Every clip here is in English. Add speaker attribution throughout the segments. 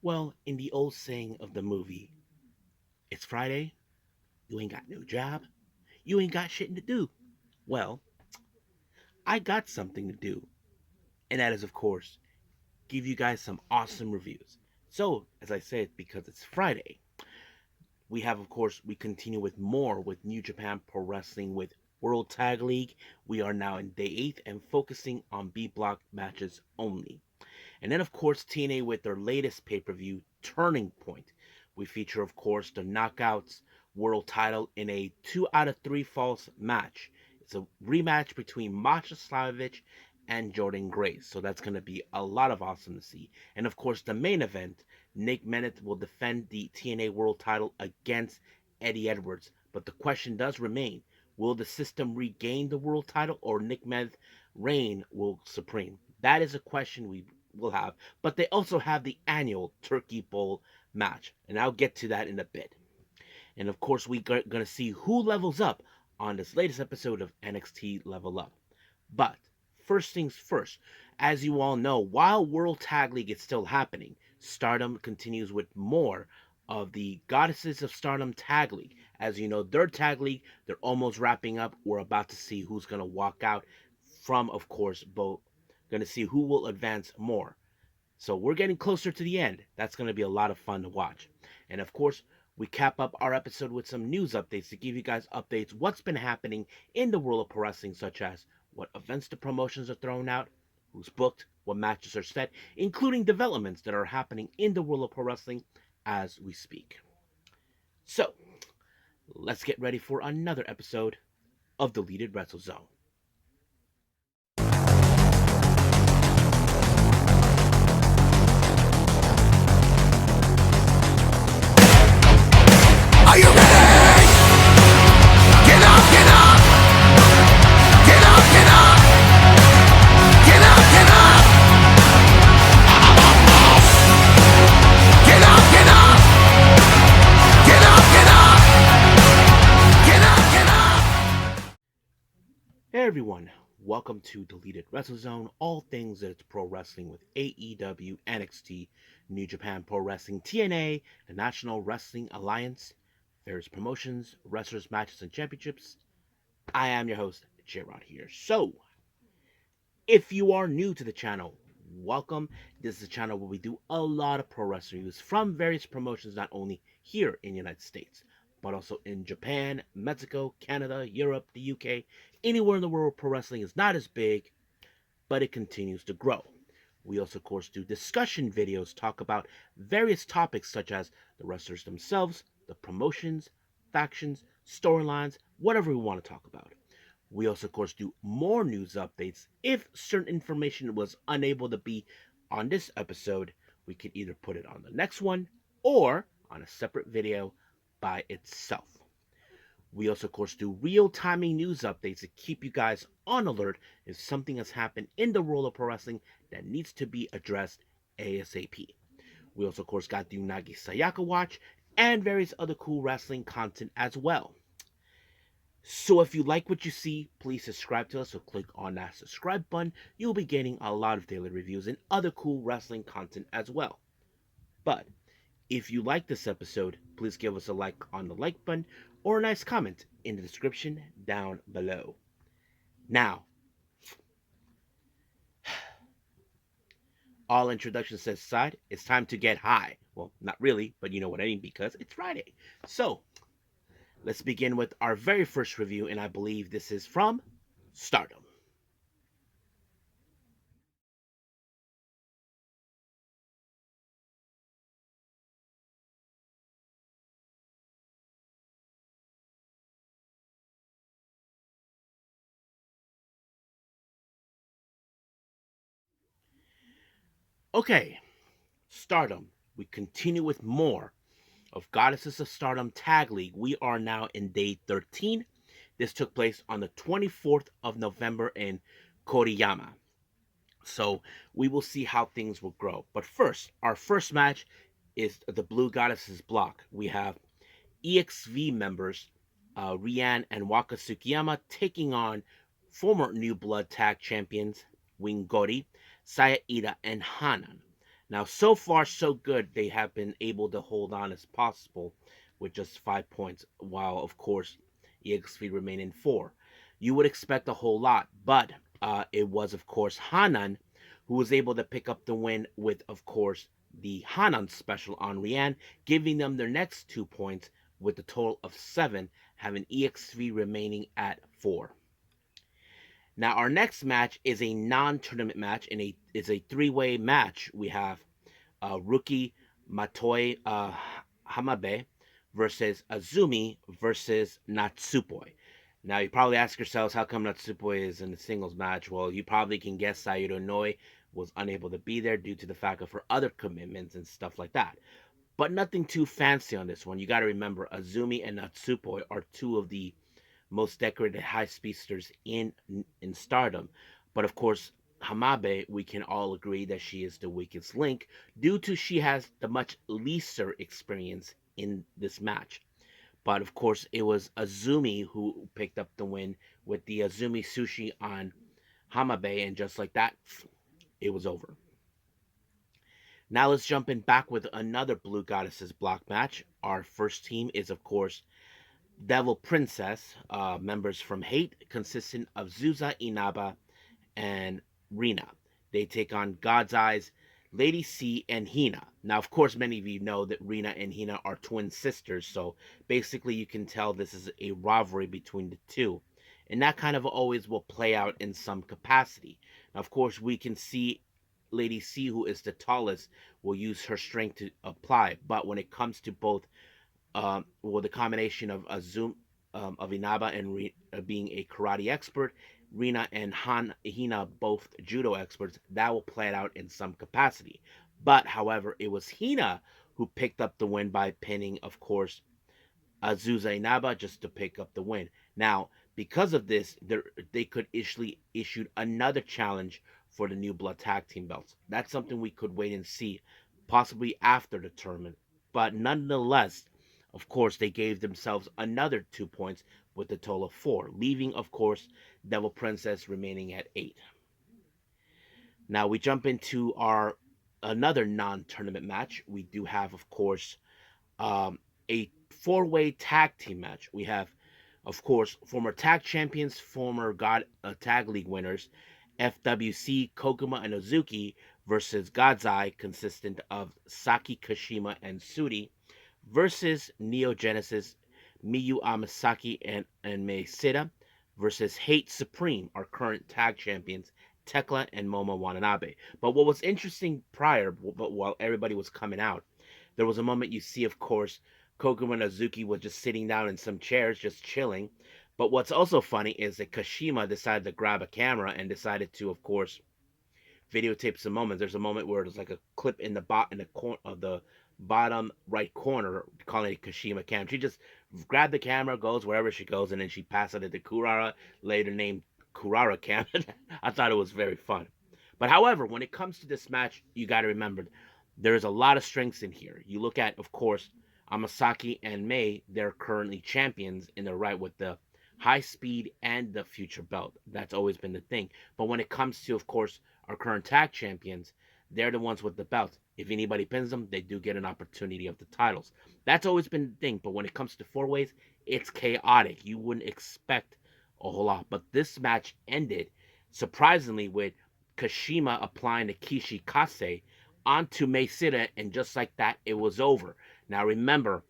Speaker 1: Well, in the old saying of the movie, it's Friday, you ain't got no job, you ain't got shit to do. Well, I got something to do, and that is, of course, give you guys some awesome reviews. So, as I said, because it's Friday, we have, of course, we continue with more with New Japan Pro Wrestling with World Tag League. We are now in day 8 and focusing on B block matches only. And then, of course, TNA with their latest pay per view, Turning Point. We feature, of course, the Knockouts World title in a 2 out of 3 falls match. It's a rematch between Masha Slamovich and Jordan Grace. So that's going to be a lot of awesome to see. And, of course, the main event, Nick Bennett will defend the TNA World title against Eddie Edwards. But the question does remain, will the system regain the world title or Nick Bennett's reign will supreme? That is a question we will have, but they also have the annual Turkey Bowl match, and I'll get to that in a bit. And of course, we're going to see who levels up on this latest episode of NXT Level Up. But first things first, as you all know, while World Tag League is still happening, Stardom continues with more of the Goddesses of Stardom Tag League. As you know, their tag league, they're almost wrapping up. We're about to see who's going to walk out from, of course, both. Going to see who will advance more. So we're getting closer to the end. That's going to be a lot of fun to watch. And of course, we cap up our episode with some news updates to give you guys updates what's been happening in the world of pro wrestling, such as what events the promotions are throwing out, who's booked, what matches are set, including developments that are happening in the world of pro wrestling as we speak. So, let's get ready for another episode of Deleted Wrestle Zone.
Speaker 2: Are you ready? Get up, get up! Get up, get up! Get up, get up! Get up, get up! Get up, get up! Get up, get up!
Speaker 1: Hey everyone, welcome to Deleted Wrestle Zone, all things that's pro wrestling with AEW, NXT, New Japan Pro Wrestling, TNA, the National Wrestling Alliance, various promotions, wrestlers, matches, and championships. I am your host, J-Rod here. So, if you are new to the channel, welcome. This is a channel where we do a lot of pro wrestling reviews from various promotions, not only here in the United States, but also in Japan, Mexico, Canada, Europe, the UK, anywhere in the world where pro wrestling is not as big, but it continues to grow. We also, of course, do discussion videos, talk about various topics such as the wrestlers themselves, the promotions, factions, storylines, whatever we want to talk about. We also, of course, do more news updates. If certain information was unable to be on this episode, we could either put it on the next one or on a separate video by itself. We also, of course, do real-timing news updates to keep you guys on alert if something has happened in the world of pro wrestling that needs to be addressed ASAP. We also, of course, got the Unagi Sayaka Watch and various other cool wrestling content as well. So if you like what you see, please subscribe to us. So click on that subscribe button. You'll be getting a lot of daily reviews and other cool wrestling content as well. But if you like this episode, please give us a like on the like button or a nice comment in the description down below. Now, all introductions aside, it's time to get high. Well, not really, but you know what I mean because it's Friday. So, let's begin with our very first review, and I believe this is from Stardom. Okay, Stardom. We continue with more of Goddesses of Stardom Tag League. We are now in day 13. This took place on the 24th of November in Koriyama. So we will see how things will grow. But first, our first match is the Blue Goddesses block. We have EXV members Rian and Waka Tsukiyama taking on former New Blood Tag Champions Wingori, Saya Ida, and Hanan. Now, so far, so good. They have been able to hold on as possible with just 5 points, while, of course, EXP remain in four. You would expect a whole lot, but it was, of course, Hanan who was able to pick up the win with, of course, the Hanan special on Rian, giving them their next 2 points with a total of seven, having EXV remaining at four. Now, our next match is a non-tournament match and is a three-way match. We have rookie Matoi Hamabe versus Azumi versus Natsupoi. Now, you probably ask yourselves, how come Natsupoi is in the singles match? Well, you probably can guess Sayuro Noi was unable to be there due to the fact of her other commitments and stuff like that. But nothing too fancy on this one. You got to remember, Azumi and Natsupoi are two of the most decorated high speedsters in Stardom. But of course, Hamabe, we can all agree that she is the weakest link due to she has the much lesser experience in this match. But of course, it was Azumi who picked up the win with the Azumi Sushi on Hamabe, and just like that, it was over. Now let's jump in back with another Blue Goddesses block match. Our first team is, of course, Devil Princess, members from Hate, consisting of Zuza Inaba and Rina. They take on God's Eyes, Lady C, and Hina. Now, of course, many of you know that Rina and Hina are twin sisters, so basically you can tell this is a rivalry between the two. And that kind of always will play out in some capacity. Now, of course, we can see Lady C, who is the tallest, will use her strength to apply. But when it comes to both well, the combination of of Inaba and being a karate expert, Rina and Hina both judo experts, that will play it out in some capacity. But however, it was Hina who picked up the win by pinning, of course, Azusa Inaba just to pick up the win. Now, because of this, they could issue another challenge for the New Blood Tag Team belts. That's something we could wait and see, possibly after the tournament. But nonetheless, of course, they gave themselves another 2 points with a total of four, leaving, of course, Devil Princess remaining at eight. Now we jump into our another non-tournament match. We do have, of course, a four-way tag team match. We have, of course, former tag champions, former tag league winners, FWC, Kokuma, and Ozuki versus God's Eye, consistent of Saki Kashima and Suri, versus Neo Genesis, Miyu Amasaki, and Mei Sita, versus Hate Supreme, our current tag champions, Tekla and Momo Watanabe. But what was interesting prior, but while everybody was coming out, there was a moment you see, of course, Kokuma and Azuki was just sitting down in some chairs, just chilling. But what's also funny is that Kashima decided to grab a camera and decided to, of course, videotape some moments. There's a moment where there's like a clip in the corner of the bottom right corner, calling it Kashima Cam. She just grabbed the camera, goes wherever she goes, and then she passes it to Kurara, later named Kurara Cam. I thought it was very fun. But however, when it comes to this match, you got to remember there's a lot of strengths in here. You look at, of course, Amasaki and Mei, they're currently champions in their right with the high speed and the future belt. That's always been the thing. But when it comes to, of course, our current tag champions, they're the ones with the belt. If anybody pins them, they do get an opportunity of the titles. That's always been the thing. But when it comes to four ways, it's chaotic. You wouldn't expect a whole lot. But this match ended surprisingly with Kashima applying the Kishi Kase onto Mei Sita, and just like that, it was over. Now remember,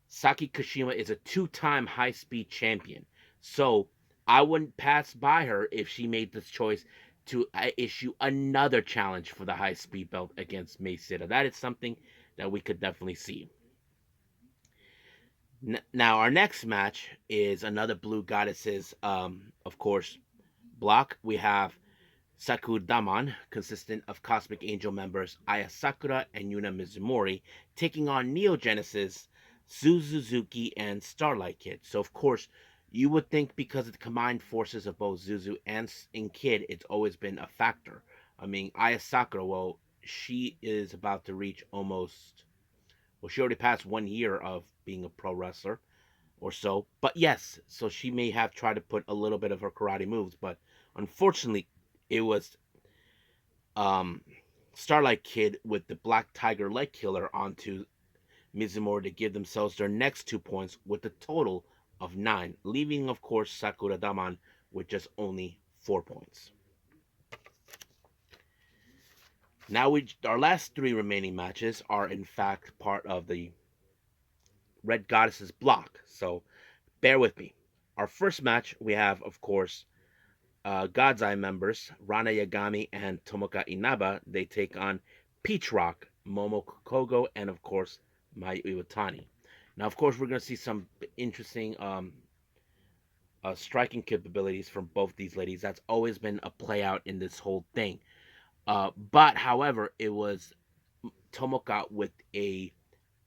Speaker 1: Saki Kashima is a two-time high-speed champion, so I wouldn't pass by her if she made this choice to issue another challenge for the high-speed belt against Mei Sita. That is something that we could definitely see. Now, our next match is another Blue Goddesses, of course, block. We have Sakudaman, consistent of Cosmic Angel members Aya Sakura and Yuna Mizumori, taking on Neo Genesis, Suzuki, and Starlight Kid. So, of course, you would think because of the combined forces of both Zuzu and Kid, it's always been a factor. I mean, Aya Sakura, well, she is about to reach almost, well, she already passed 1 year of being a pro wrestler or so. But yes, so she may have tried to put a little bit of her karate moves, but unfortunately, it was um Starlight Kid with the Black Tiger leg killer onto Mizumori to give themselves their next 2 points with a total of 9, leaving, of course, Sakura Daman with just only 4 points. Now, our last 3 remaining matches are, in fact, part of the Red Goddesses block, so bear with me. Our first match, we have, of course, God's Eye members, Rana Yagami and Tomoka Inaba. They take on Peach Rock, Momo Kogo, and, of course, Mai Iwatani. Now, of course, we're going to see some interesting striking capabilities from both these ladies. That's always been a play out in this whole thing. But, however, it was Tomoka with a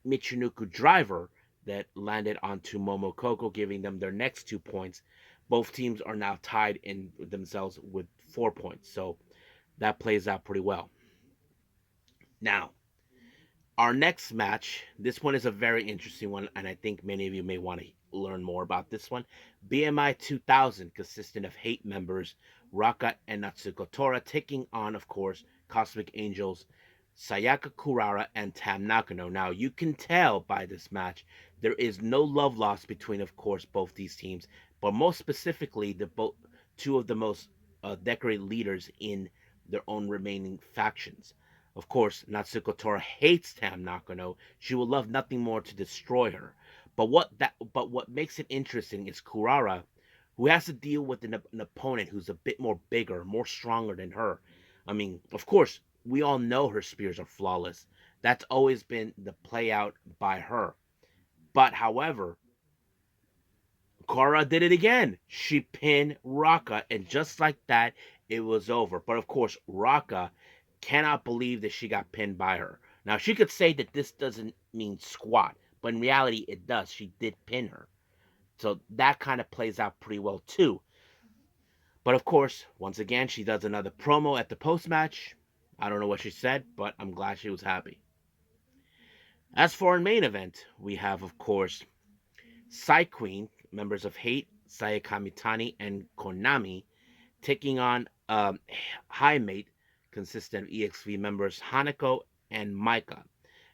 Speaker 1: Michinoku driver that landed onto Momokoko, giving them their next 2 points. Both teams are now tied in themselves with 4 points, so that plays out pretty well. Now, our next match, this one is a very interesting one, and I think many of you may want to learn more about this one. BMI 2000, consisting of Hate members Raka and Natsuko Tora, taking on, of course, Cosmic Angels Sayaka Kurara and Tam Nakano. Now, you can tell by this match there is no love lost between, of course, both these teams, but most specifically, two of the most decorated leaders in their own remaining factions. Of course, Natsuko Tora hates Tam Nakano. She would love nothing more to destroy her. But what makes it interesting is Kurara, who has to deal with an opponent who's a bit more bigger, more stronger than her. I mean, of course, we all know her spears are flawless. That's always been the play out by her. But however, Kara did it again. She pinned Raka, and just like that, it was over. But of course, Raka cannot believe that she got pinned by her. Now, she could say that this doesn't mean squat, but in reality, it does. She did pin her. So that kind of plays out pretty well, too. But of course, once again, she does another promo at the post match. I don't know what she said, but I'm glad she was happy. As for our main event, we have, of course, Psy Queen, members of Hate, Sayaka Mitani, and Konami, taking on High Mate, consistent of EXV members Hanako and Maika.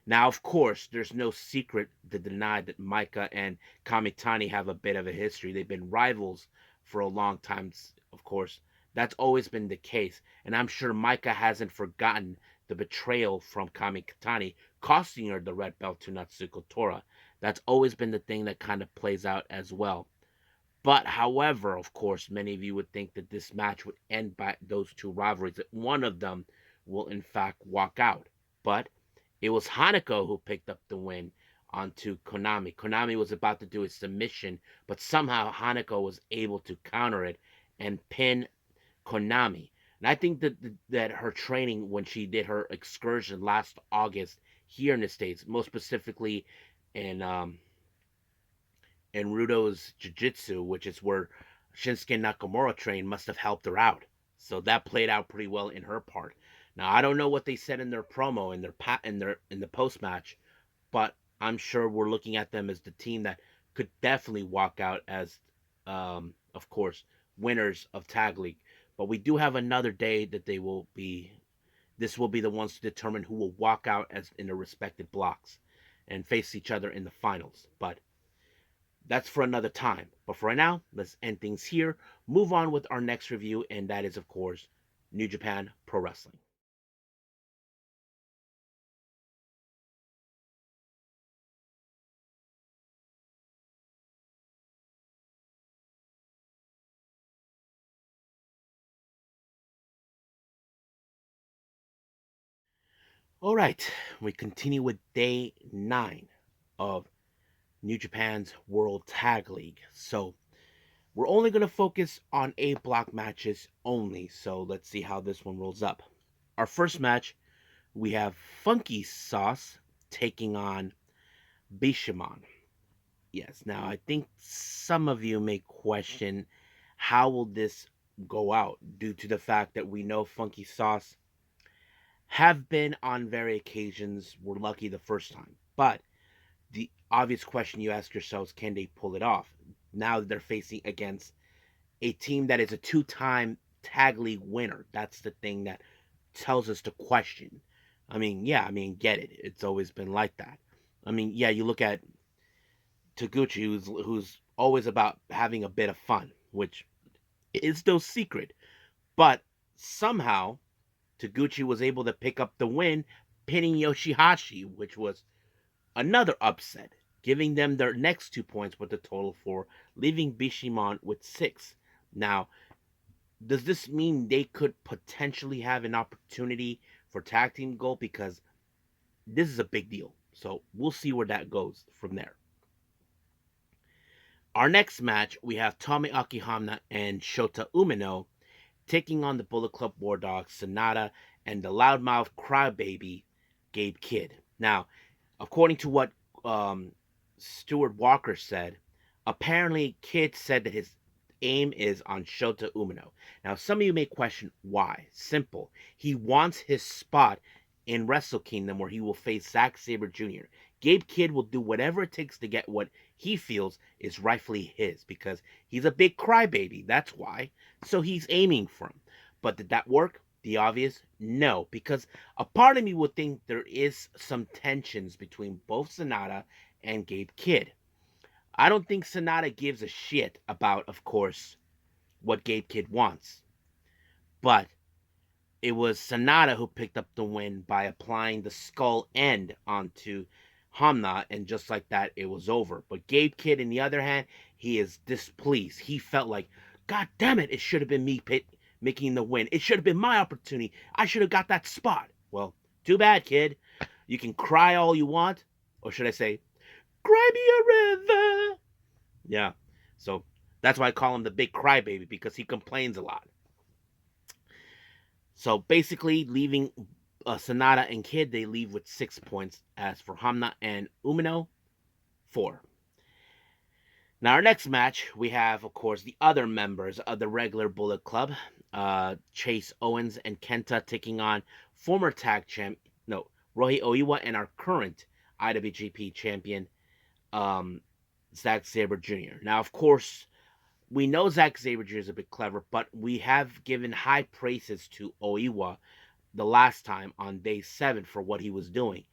Speaker 1: Now, of course, there's no secret to deny that Maika and Kamitani have a bit of a history. They've been rivals for a long time, of course. That's always been the case. And I'm sure Maika hasn't forgotten the betrayal from Kamitani, costing her the red belt to Natsuko Tora. That's always been the thing that kind of plays out as well. But however, of course, many of you would think that this match would end by those two rivalries, that one of them will in fact walk out. But it was Hanako who picked up the win onto Konami. Konami was about to do a submission, but somehow Hanako was able to counter it and pin Konami. And I think that her training when she did her excursion last August here in the States, most specifically in Rudo's Jiu-Jitsu, which is where Shinsuke Nakamura trained, must have helped her out. So that played out pretty well in her part. Now I don't know what they said in their promo in the post match, but I'm sure we're looking at them as the team that could definitely walk out as, of course, winners of Tag League. But we do have another day that they will be. This will be the ones to determine who will walk out as in their respective blocks and face each other in the finals. But that's for another time. But for right now, let's end things here. Move on with our next review, and that is, of course, New Japan Pro Wrestling. All right, we continue with day 9 of New Japan's World Tag League. So we're only going to focus on A block matches only. So let's see how this one rolls up. Our first match, we have Funky Sauce taking on Bishamon. Yes, now I think some of you may question how will this go out due to the fact that we know Funky Sauce have been on very occasions. We're lucky the first time. But the obvious question you ask yourselves, can they pull it off? Now that they're facing against a team that is a 2-time tag league winner. That's the thing that tells us to question. I mean, yeah, I mean, get it. It's always been like that. I mean, yeah, you look at Taguchi, who's always about having a bit of fun, which is no secret. But somehow Taguchi was able to pick up the win, pinning Yoshihashi, which was another upset, giving them their next 2 points with a total of 4, leaving Bishamon with 6. Now, does this mean they could potentially have an opportunity for tag team gold? Because this is a big deal. So we'll see where that goes from there. Our next match, we have Tommy Akihama and Shota Umino taking on the Bullet Club War Dogs, Sonata, and the loudmouth crybaby Gabe Kidd. Now, according to what Stuart Walker said, apparently Kidd said that his aim is on Shota Umino. Now, some of you may question why. Simple. He wants his spot in Wrestle Kingdom where he will face Zack Sabre Jr. Gabe Kidd will do whatever it takes to get what he feels is rightfully his because he's a big crybaby. That's why. So he's aiming for him. But did that work? The obvious? No, because a part of me would think there is some tensions between both Sonata and Gabe Kidd. I don't think Sonata gives a shit about, of course, what Gabe Kidd wants. But it was Sonata who picked up the win by applying the skull end onto Hamna, and just like that, it was over. But Gabe Kidd, on the other hand, he is displeased. He felt like, God damn it, it should have been me making the win. It should have been my opportunity. I should have got that spot. Well, too bad, kid. You can cry all you want, or should I say, cry me a river. Yeah, so that's why I call him the big crybaby, because he complains a lot. So basically, leaving Sonata and Kid, they leave with 6 points. As for Hamna and Umino, 4. Now, our next match, we have, of course, the other members of the regular Bullet Club, Chase Owens and Kenta, taking on former tag champ, no, Rohei Oiwa, and our current IWGP champion, Zack Sabre Jr. Now, of course, we know Zack Sabre Jr. is a bit clever, but we have given high praises to Oiwa the last time on day 7 for what he was doing.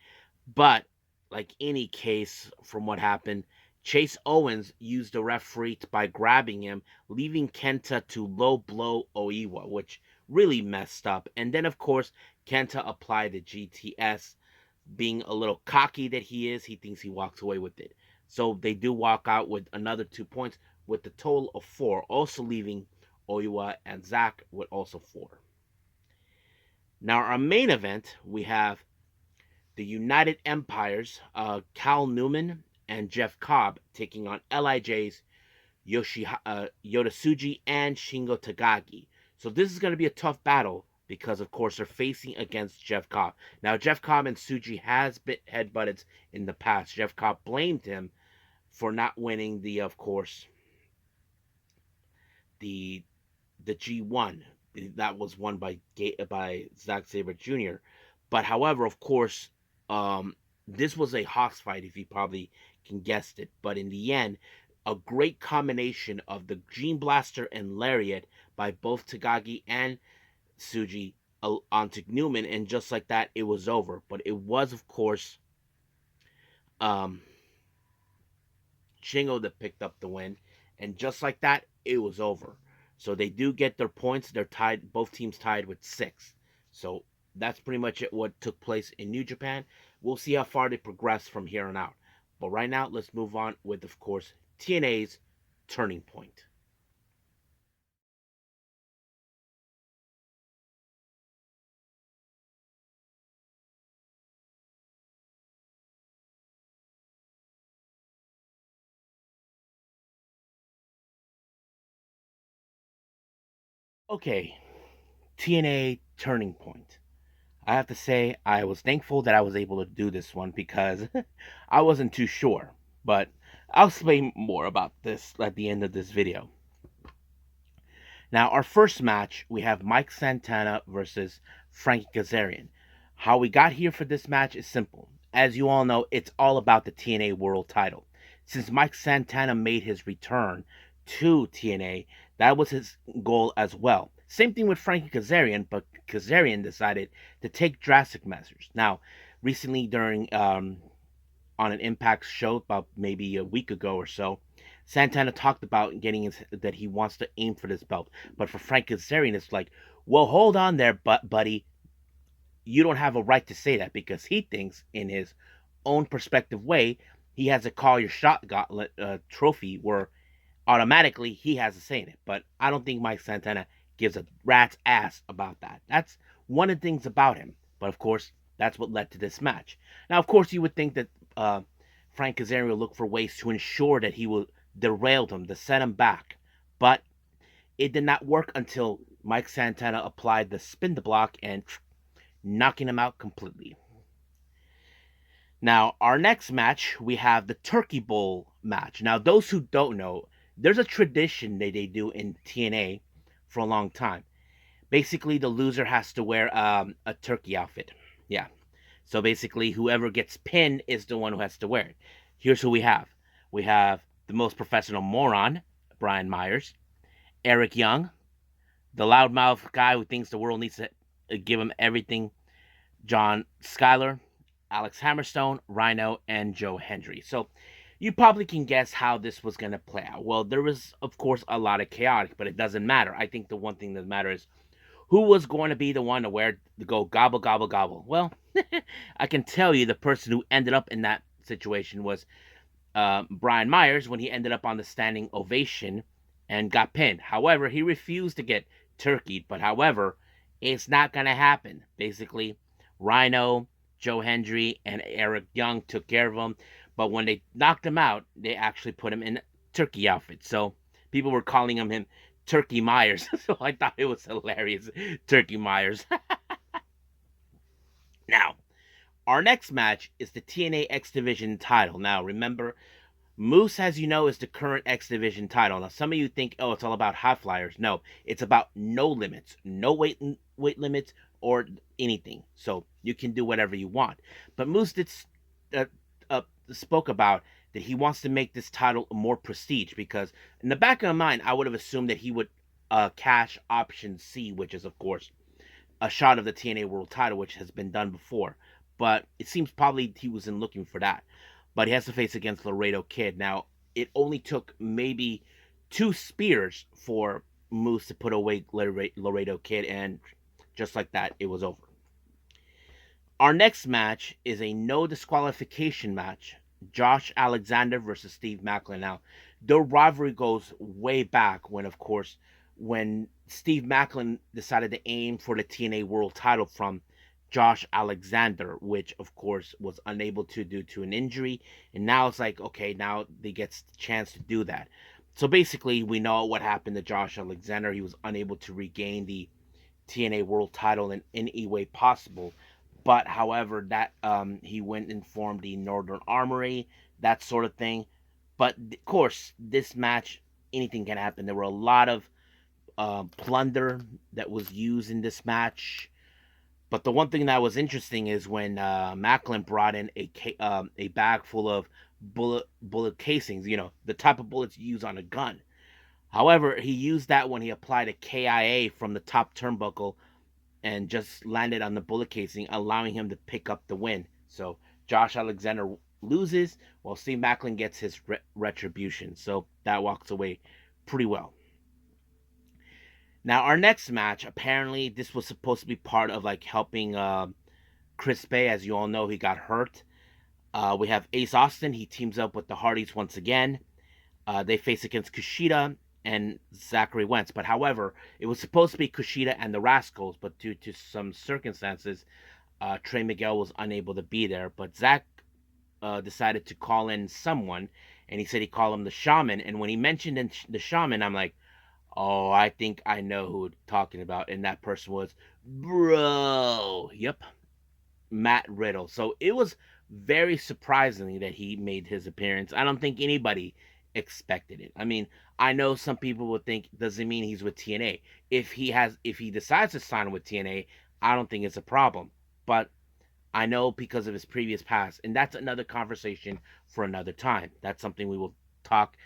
Speaker 1: But, like any case from what happened, Chase Owens used the referee by grabbing him, leaving Kenta to low blow Oiwa, which really messed up. And then, of course, Kenta applied the GTS. Being a little cocky that he is, he thinks he walks away with it. So they do walk out with another 2 points with the total of 4, also leaving Oiwa and Zack with also 4. Now, our main event, we have the United Empires, Cal Newman and Jeff Cobb taking on LIJ's Yotasuji and Shingo Takagi. So this is going to be a tough battle because, of course, they're facing against Jeff Cobb. Now, Jeff Cobb and Suji has been headbutted in the past. Jeff Cobb blamed him for not winning the, of course, the G1 that was won by Zack Sabre Jr. But however, of course, this was a Hawks fight, if you probably can guess it. But in the end, a great combination of the Gene Blaster and Lariat by both Takagi and Suji onto Newman, and just like that, it was over. But it was, of course, Shingo that picked up the win, and just like that, it was over. So they do get their points. They're tied. Both teams tied with 6. So that's pretty much it. What took place in New Japan. We'll see how far they progress from here on out. But right now, let's move on with, of course, TNA's Turning Point. Okay, TNA Turning Point. I have to say, I was thankful that I was able to do this one because I wasn't too sure. But I'll explain more about this at the end of this video. Now, our first match, we have Mike Santana versus Frankie Kazarian. How we got here for this match is simple. As you all know, it's all about the TNA World title. Since Mike Santana made his return to TNA, that was his goal as well. Same thing with Frankie Kazarian, but Kazarian decided to take drastic measures. Now, recently during on an Impact show about maybe a week ago or so, Santana talked about that he wants to aim for this belt. But for Frank Kazarian, it's like, well, hold on there, buddy. You don't have a right to say that because he thinks, in his own perspective way, he has a call your shot gauntlet trophy where automatically he has a say in it. But I don't think Mike Santana gives a rat's ass about that. That's one of the things about him. But of course, that's what led to this match. Now, of course, you would think that Frank Kazarian will look for ways to ensure that he will derail him, to set him back. But it did not work until Mike Santana applied the spin the block and knocking him out completely. Now, our next match, we have the Turkey Bowl match. Now, those who don't know, there's a tradition that they do in TNA for a long time. Basically, the loser has to wear a turkey outfit. Yeah. So basically, whoever gets pinned is the one who has to wear it. Here's who we have. We have the most professional moron, Brian Myers, Eric Young, the loudmouth guy who thinks the world needs to give him everything, John Schuyler, Alex Hammerstone, Rhino, and Joe Hendry. So you probably can guess how this was going to play out. Well, there was, of course, a lot of chaotic, but it doesn't matter. I think the one thing that matters is who was going to be the one to go gobble, gobble, gobble. Well, I can tell you the person who ended up in that situation was Brian Myers when he ended up on the standing ovation and got pinned. However, he refused to get turkeyed, but however, it's not going to happen. Basically, Rhino, Joe Hendry, and Eric Young took care of him, but when they knocked him out, they actually put him in a turkey outfit. So people were calling him Turkey Myers. So I thought it was hilarious. Turkey Myers. Now, our next match is the TNA X Division title. Now, remember, Moose, as you know, is the current X Division title. Now, some of you think, oh, it's all about high flyers. No, it's about no limits, no weight limits or anything. So you can do whatever you want. But Moose uh, spoke about that he wants to make this title more prestige because in the back of my mind, I would have assumed that he would cash option C, which is, of course, a shot of the TNA World title, which has been done before. But it seems probably he wasn't looking for that. But he has to face against Laredo Kid. Now, it only took maybe 2 spears for Moose to put away Laredo Kid, and just like that, it was over. Our next match is a no disqualification match. Josh Alexander versus Steve Maclin. Now, their rivalry goes way back when, of course, when Steve Maclin decided to aim for the TNA World title from Josh Alexander, which of course was unable to due to an injury. And now it's like, okay, now they get the chance to do that. So basically, we know what happened to Josh Alexander. He was unable to regain the TNA World title in any way possible. But however, that he went and formed the Northern Armory, that sort of thing. But of course, this match, anything can happen. There were a lot of plunder that was used in this match. But the one thing that was interesting is when Macklin brought in a bag full of bullet casings, you know, the type of bullets you use on a gun. However, he used that when he applied a KIA from the top turnbuckle and just landed on the bullet casing, allowing him to pick up the win. So Josh Alexander loses while Steve Macklin gets his retribution. So that walks away pretty well. Now, our next match, apparently, this was supposed to be part of like helping Chris Bay. As you all know, he got hurt. We have Ace Austin. He teams up with the Hardys once again. They face against Kushida and Zachary Wentz. But however, it was supposed to be Kushida and the Rascals, but due to some circumstances, Trey Miguel was unable to be there. But Zach decided to call in someone, and he said he called him the Shaman. And when he mentioned the Shaman, I'm like, oh, I think I know who we're talking about. And that person was, bro. Yep. Matt Riddle. So it was very surprisingly that he made his appearance. I don't think anybody expected it. I mean, I know some people would think, doesn't mean he's with TNA. If he decides to sign with TNA, I don't think it's a problem. But I know because of his previous past, and that's another conversation for another time. That's something we will talk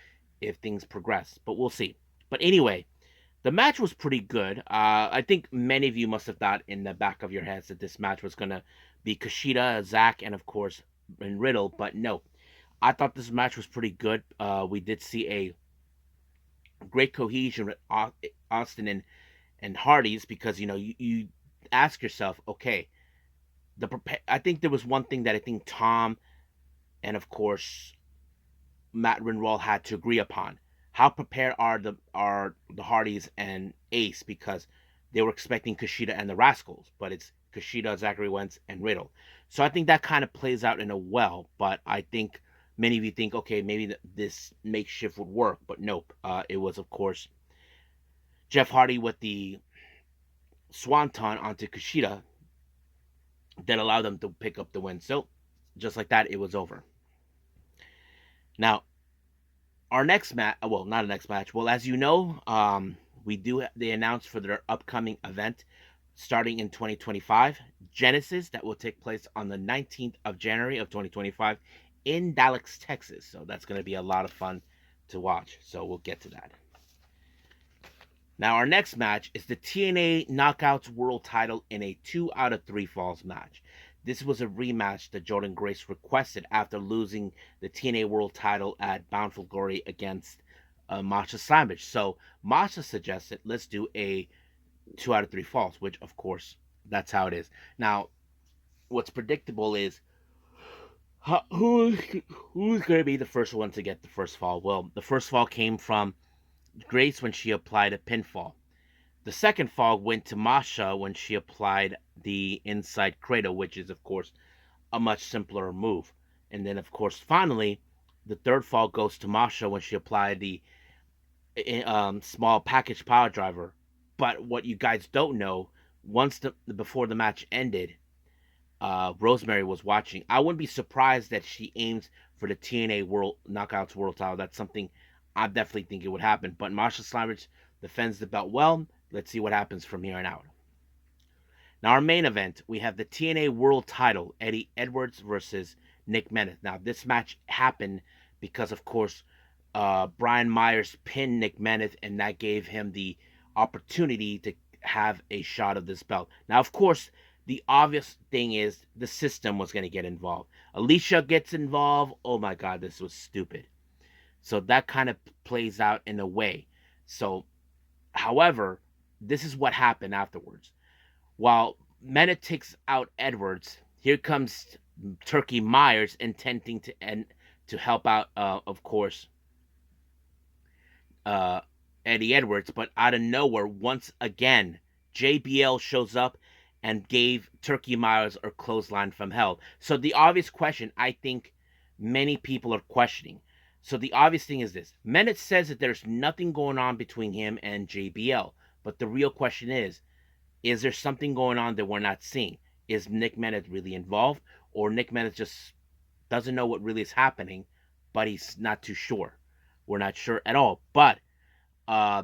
Speaker 1: if things progress, but we'll see. But anyway, The match was pretty good. I think many of you must have thought in the back of your heads that this match was gonna be Kushida, Zack, and of course and Riddle, but no. I thought this match was pretty good. We did see a great cohesion with Austin and Hardy's, because you ask yourself, okay, I think there was one thing that I think Tom and of course Matt Rinwall had to agree upon. How prepared are the Hardys and Ace, because they were expecting Kushida and the Rascals, but it's Kushida, Zachary Wentz, and Riddle. So I think that kind of plays out in a well. But I think many of you think, okay, maybe this makeshift would work, but nope. It was of course Jeff Hardy with the Swanton onto Kushida that allowed them to pick up the win. So just like that, it was over. Now our next match, well, not a next match. Well, as you know, they announced for their upcoming event starting in 2025, Genesis, that will take place on the 19th of January of 2025 in Dallas, Texas. So that's going to be a lot of fun to watch. So we'll get to that. Now our next match is the TNA Knockouts World Title in a 2 out of 3 falls match. This was a rematch that Jordan Grace requested after losing the TNA World Title at Bound for Glory against Masha Slamovich. So Masha suggested, let's do a 2 out of 3 falls, which of course that's how it is. Now, what's predictable is who's going to be the first one to get the first fall. Well, the first fall came from Grace when she applied a pinfall. The second fall went to Masha when she applied the inside cradle, which is, of course, a much simpler move. And then, of course, finally, the third fall goes to Masha when she applied the small package power driver. But what you guys don't know, before the match ended, Rosemary was watching. I wouldn't be surprised that she aims for the TNA World Knockouts World Title. That's something I definitely think it would happen. But Masha Slamovich defends the belt well. Let's see what happens from here on out. Now, our main event, we have the TNA World Title, Eddie Edwards versus Nick Menace. Now, this match happened because, of course, Brian Myers pinned Nick Menace, and that gave him the opportunity to have a shot of this belt. Now, of course, the obvious thing is the system was going to get involved. Alicia gets involved. Oh my God, this was stupid. So that kind of plays out in a way. So, however, this is what happened afterwards. While Mena takes out Edwards, here comes Turkey Myers intending to help out, of course, Eddie Edwards. But out of nowhere, once again, JBL shows up and gave Turkey Myers a clothesline from hell. So the obvious question, I think many people are questioning. So the obvious thing is this. Menace says that there's nothing going on between him and JBL. But the real question is there something going on that we're not seeing? Is Nick Menace really involved? Or Nick Menace just doesn't know what really is happening, but he's not too sure? We're not sure at all. But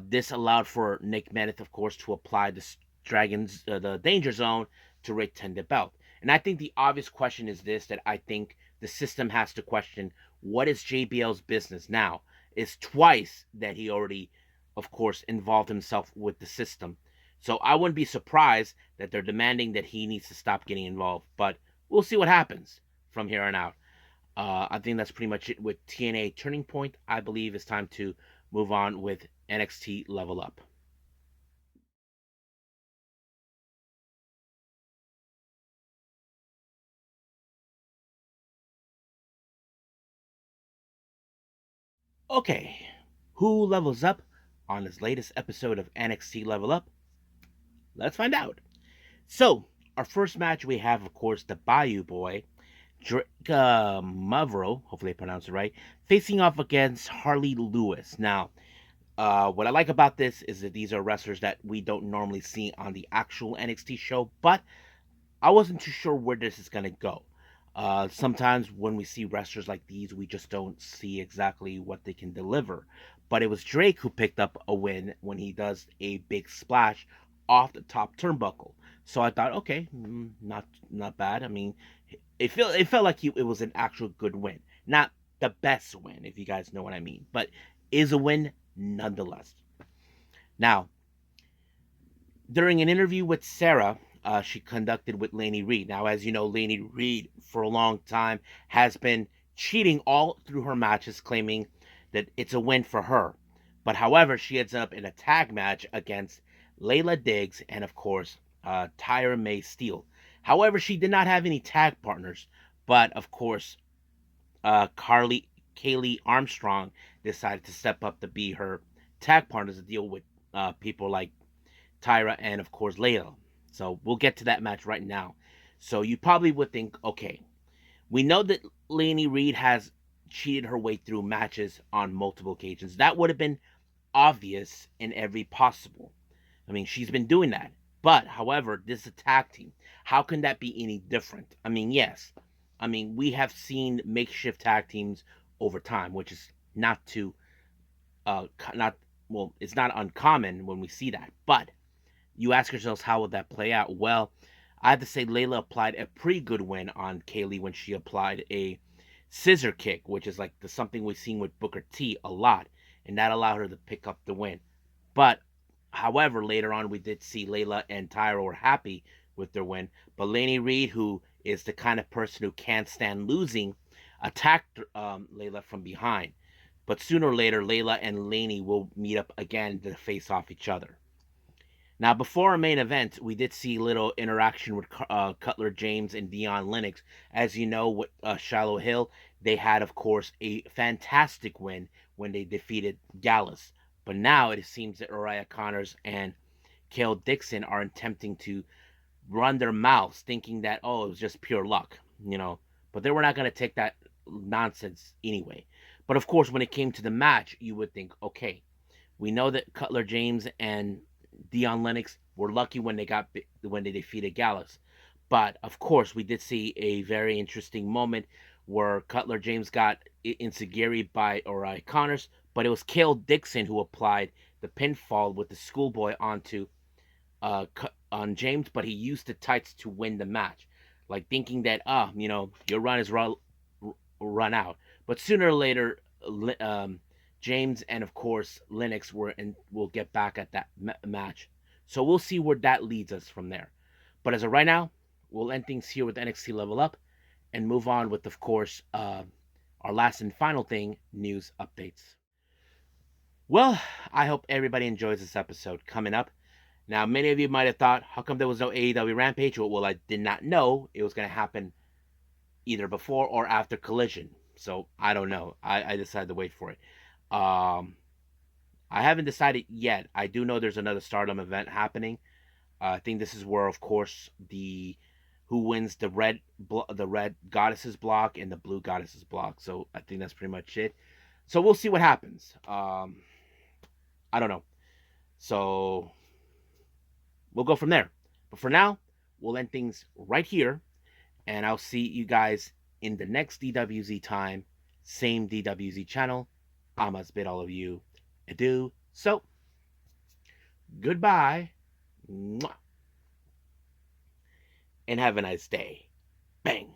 Speaker 1: this allowed for Nick Menace, of course, to apply the Danger Zone to retain the belt. And I think the obvious question is this, that I think the system has to question, what is JBL's business now? It's twice that he already, of course, involved himself with the system. So I wouldn't be surprised that they're demanding that he needs to stop getting involved. But we'll see what happens from here on out. I think that's pretty much it with TNA Turning Point. I believe it's time to move on with NXT Level Up. Okay, who levels up on this latest episode of NXT Level Up? Let's find out. So, our first match we have, of course, the Bayou Boy, Drake Mavro, hopefully I pronounced it right, facing off against Harley Lewis. Now, what I like about this is that these are wrestlers that we don't normally see on the actual NXT show, but I wasn't too sure where this is going to go. Sometimes when we see wrestlers like these, we just don't see exactly what they can deliver. But it was Drake who picked up a win when he does a big splash off the top turnbuckle. So I thought, okay, not bad. I mean, it felt like it was an actual good win, not the best win, if you guys know what I mean, but is a win nonetheless. Now, During an interview with Sarah, she conducted with Laney Reed. Now, as you know, Laney Reed for a long time has been cheating all through her matches, claiming that it's a win for her. But however, she ends up in a tag match against Layla Diggs and, of course, Tyra May Steele. However, she did not have any tag partners. But of course, Kaylee Armstrong decided to step up to be her tag partners to deal with people like Tyra and of course Layla. So we'll get to that match right now. So you probably would think, okay, we know that Laney Reed has cheated her way through matches on multiple occasions. That would have been obvious in every possible. I mean, she's been doing that. But, however, this is a tag team. How can that be any different? I mean, yes. I mean, we have seen makeshift tag teams over time, which is not too, not, well, it's not uncommon when we see that. But you ask yourselves, how would that play out? Well, I have to say Layla applied a pretty good win on Kaylee when she applied a scissor kick, which is like the something we've seen with Booker T a lot, and that allowed her to pick up the win. But however, later on we did see Layla and Tyra were happy with their win, but Laney Reed, who is the kind of person who can't stand losing, attacked Layla from behind. But sooner or later, Layla and Laney will meet up again to face off each other. Now, before our main event, we did see little interaction with Cutler James and Dion Lennox. As you know, with Shiloh Hill, they had, of course, a fantastic win when they defeated Gallus. But now it seems that Uriah Connors and Kale Dixon are attempting to run their mouths, thinking that, oh, it was just pure luck, you know. But they were not going to take that nonsense anyway. But of course, when it came to the match, you would think, okay, we know that Cutler James and Dion Lennox were lucky when they defeated Gallus. But of course, we did see a very interesting moment where Cutler James got insecurity by Uriah Connors, but it was Kale Dixon who applied the pinfall with the schoolboy onto on James, but he used the tights to win the match, like thinking that your run is run out. But sooner or later, James and of course Lennox will get back at that match. So we'll see where that leads us from there. But as of right now, we'll end things here with NXT Level Up and move on with, of course, our last and final thing, news updates. Well, I hope everybody enjoys this episode. Coming up, now many of you might have thought, how come there was no AEW Rampage? Well, I did not know it was going to happen either before or after Collision. So I don't know. I decided to wait for it. I haven't decided yet. I do know there's another Stardom event happening. I think this is where, of course, the who wins the red goddesses block and the blue goddesses block. So I think that's pretty much it. So we'll see what happens. I don't know. So we'll go from there. But for now, we'll end things right here, and I'll see you guys in the next DWZ time, same DWZ channel. I must bid all of you adieu. So, goodbye. Mwah. And have a nice day. Bang.